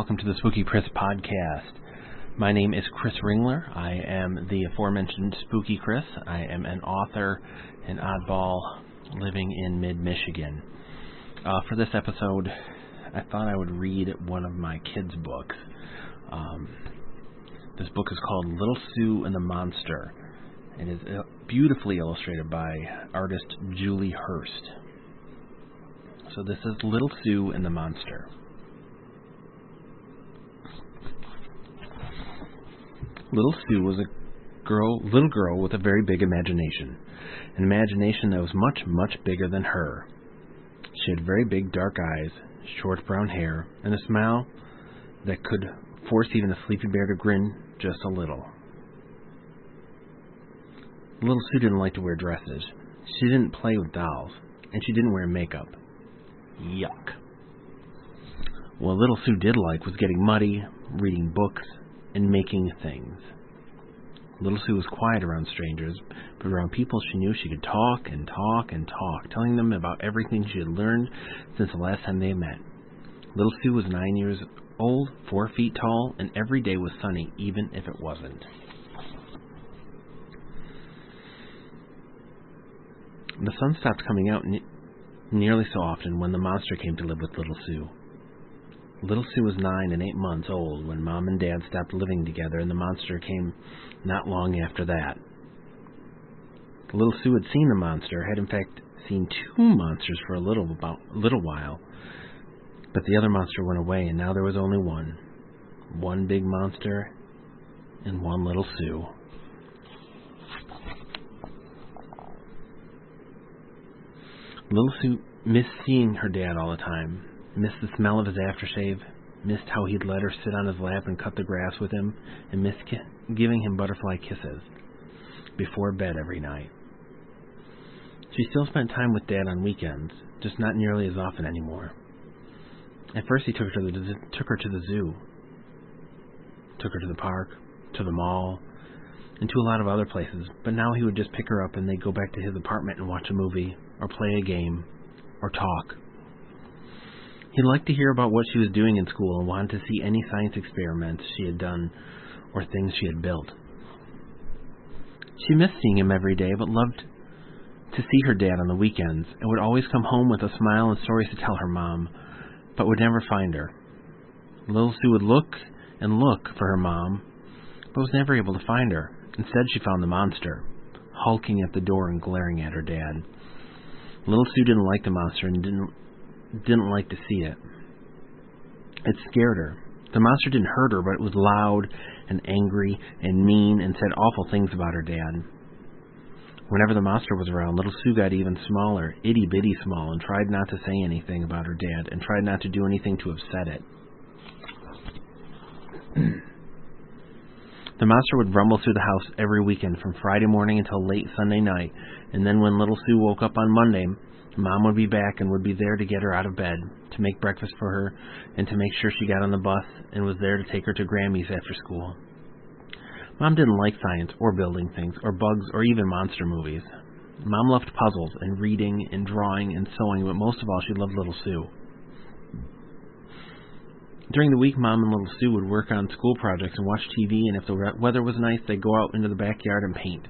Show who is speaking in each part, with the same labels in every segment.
Speaker 1: welcome to the Spooky Chris podcast. My name is Chris Ringler. I am the aforementioned Spooky Chris. I am an author and oddball living in mid-Michigan. For this episode, I thought I would read one of my kids' books. This book is called Little Sue and the Monster. It is beautifully illustrated by artist Julie Hurst. So this is Little Sue and the Monster. Little Sue was a little girl with a very big imagination, an imagination that was much, much bigger than her. She had very big dark eyes, short brown hair, and a smile that could force even a sleepy bear to grin just a little. Little Sue didn't like to wear dresses. She didn't play with dolls, and she didn't wear makeup. Yuck. What Little Sue did like was getting muddy, reading books, and making things. Little Sue was quiet around strangers, but around people she knew she could talk and talk and talk, telling them about everything she had learned since the last time they met. Little Sue was 9 years old, 4 feet tall, and every day was sunny, even if it wasn't. The sun stopped coming out nearly so often when the monster came to live with Little Sue. Little Sue was 9 and 8 months old when Mom and Dad stopped living together, and the monster came not long after that. Little Sue had seen the monster, had in fact seen 2 monsters for a little while, but the other monster went away, and now there was only one. One big monster and one Little Sue. Little Sue missed seeing her dad all the time. Missed the smell of his aftershave, missed how he'd let her sit on his lap and cut the grass with him, and missed giving him butterfly kisses before bed every night. She still spent time with Dad on weekends, just not nearly as often anymore. At first he took her to the zoo, took her to the park, to the mall, and to a lot of other places, but now he would just pick her up and they'd go back to his apartment and watch a movie, or play a game, or talk. He liked to hear about what she was doing in school and wanted to see any science experiments she had done or things she had built. She missed seeing him every day, but loved to see her dad on the weekends and would always come home with a smile and stories to tell her mom, but would never find her. Little Sue would look and look for her mom, but was never able to find her. Instead, she found the monster, hulking at the door and glaring at her dad. Little Sue didn't like the monster and didn't like to see it. It scared her. The monster didn't hurt her, but it was loud and angry and mean and said awful things about her dad. Whenever the monster was around, Little Sue got even smaller, itty-bitty small, and tried not to say anything about her dad and tried not to do anything to upset it. The monster would rumble through the house every weekend from Friday morning until late Sunday night, and then when Little Sue woke up on Monday, Mom would be back and would be there to get her out of bed, to make breakfast for her, and to make sure she got on the bus and was there to take her to Grammy's after school. Mom didn't like science or building things or bugs or even monster movies. Mom loved puzzles and reading and drawing and sewing, but most of all she loved Little Sue. During the week, Mom and Little Sue would work on school projects and watch TV, and if the weather was nice, they'd go out into the backyard and paint.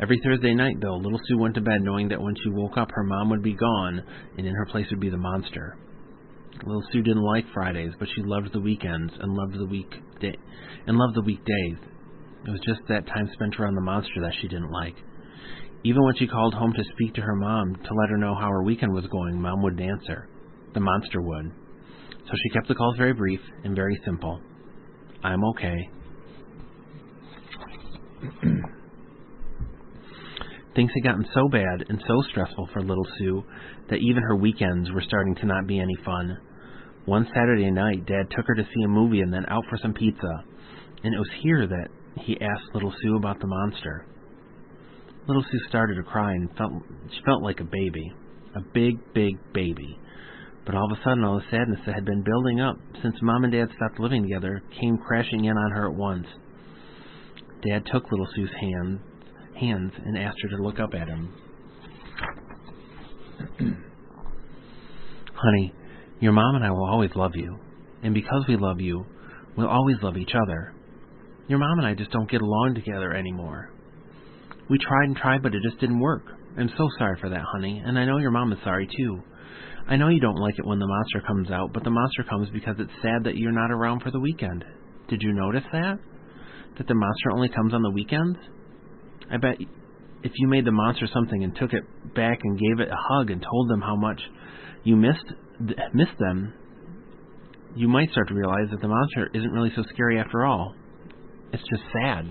Speaker 1: Every Thursday night, though, Little Sue went to bed knowing that when she woke up, her mom would be gone, and in her place would be the monster. Little Sue didn't like Fridays, but she loved the weekends and loved the weekdays. It was just that time spent around the monster that she didn't like. Even when she called home to speak to her mom to let her know how her weekend was going, Mom wouldn't answer. The monster would. So she kept the calls very brief and very simple. I'm okay. Things had gotten so bad and so stressful for Little Sue that even her weekends were starting to not be any fun. One Saturday night, Dad took her to see a movie and then out for some pizza, and it was here that he asked Little Sue about the monster. Little Sue started to cry and she felt like a baby, a big, big baby. But all of a sudden, all the sadness that had been building up since Mom and Dad stopped living together came crashing in on her at once. Dad took Little Sue's hands and asked her to look up at him. Honey, your mom and I will always love you. And because we love you, we'll always love each other. Your mom and I just don't get along together anymore. We tried and tried, but it just didn't work. I'm so sorry for that, honey, and I know your mom is sorry, too. I know you don't like it when the monster comes out, but the monster comes because it's sad that you're not around for the weekend. Did you notice that? That the monster only comes on the weekends? I bet if you made the monster something and took it back and gave it a hug and told them how much you missed them, you might start to realize that the monster isn't really so scary after all. It's just sad.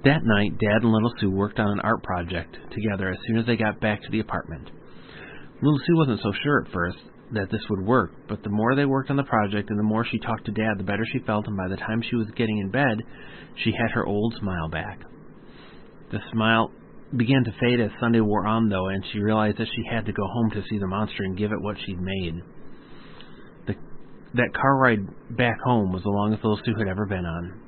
Speaker 1: That night, Dad and Little Sue worked on an art project together as soon as they got back to the apartment. Little Sue wasn't so sure at first that this would work, but the more they worked on the project and the more she talked to Dad, the better she felt, and by the time she was getting in bed, she had her old smile back. The smile began to fade as Sunday wore on, though, and she realized that she had to go home to see the monster and give it what she'd made. That car ride back home was the longest Little Sue had ever been on.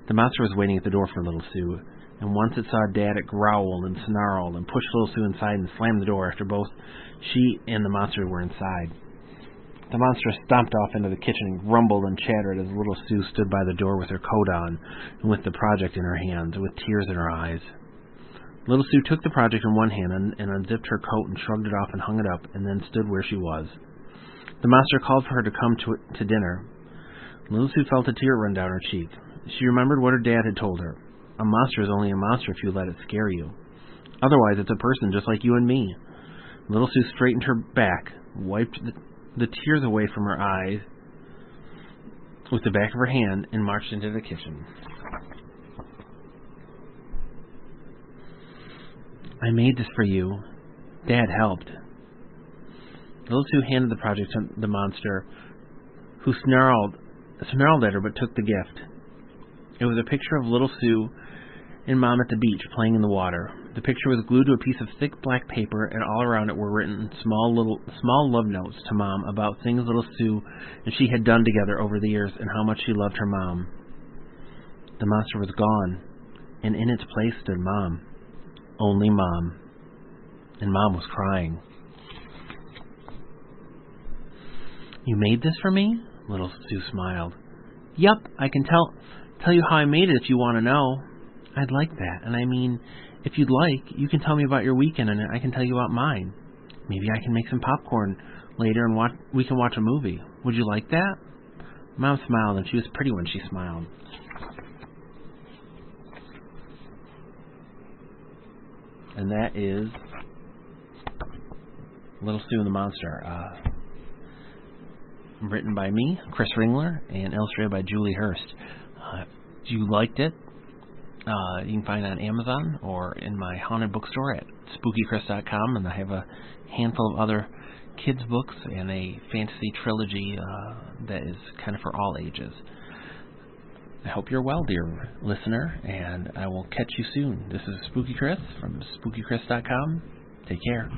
Speaker 1: The monster was waiting at the door for Little Sue, and once it saw Dad, it growled and snarled and pushed Little Sue inside and slammed the door after both she and the monster were inside. The monster stomped off into the kitchen and grumbled and chattered as Little Sue stood by the door with her coat on and with the project in her hands and with tears in her eyes. Little Sue took the project in one hand and unzipped her coat and shrugged it off and hung it up and then stood where she was. The monster called for her to come to dinner. Little Sue felt a tear run down her cheek. She remembered what her dad had told her. A monster is only a monster if you let it scare you. Otherwise, it's a person just like you and me. Little Sue straightened her back, wiped the tears away from her eyes with the back of her hand, and marched into the kitchen. I made this for you. Dad helped. Little Sue handed the project to the monster, who snarled at her but took the gift. It was a picture of Little Sue and Mom at the beach playing in the water. The picture was glued to a piece of thick black paper, and all around it were written small love notes to Mom about things Little Sue and she had done together over the years and how much she loved her mom. The monster was gone, and in its place stood Mom. Only Mom. And Mom was crying. You made this for me? Little Sue smiled. Yup, I can tell you how I made it if you want to know. I'd like that, and I mean, if you'd like, you can tell me about your weekend and I can tell you about mine. Maybe I can make some popcorn later and we can watch a movie. Would you like that? Mom smiled, and she was pretty when she smiled. And that is Little Sue and the Monster. Written by me, Chris Ringler, and illustrated by Julie Hurst. If you liked it, you can find it on Amazon or in my haunted bookstore at spookychris.com, and I have a handful of other kids' books and a fantasy trilogy that is kind of for all ages. I hope you're well, dear listener, and I will catch you soon. This is Spooky Chris from spookychris.com. Take care.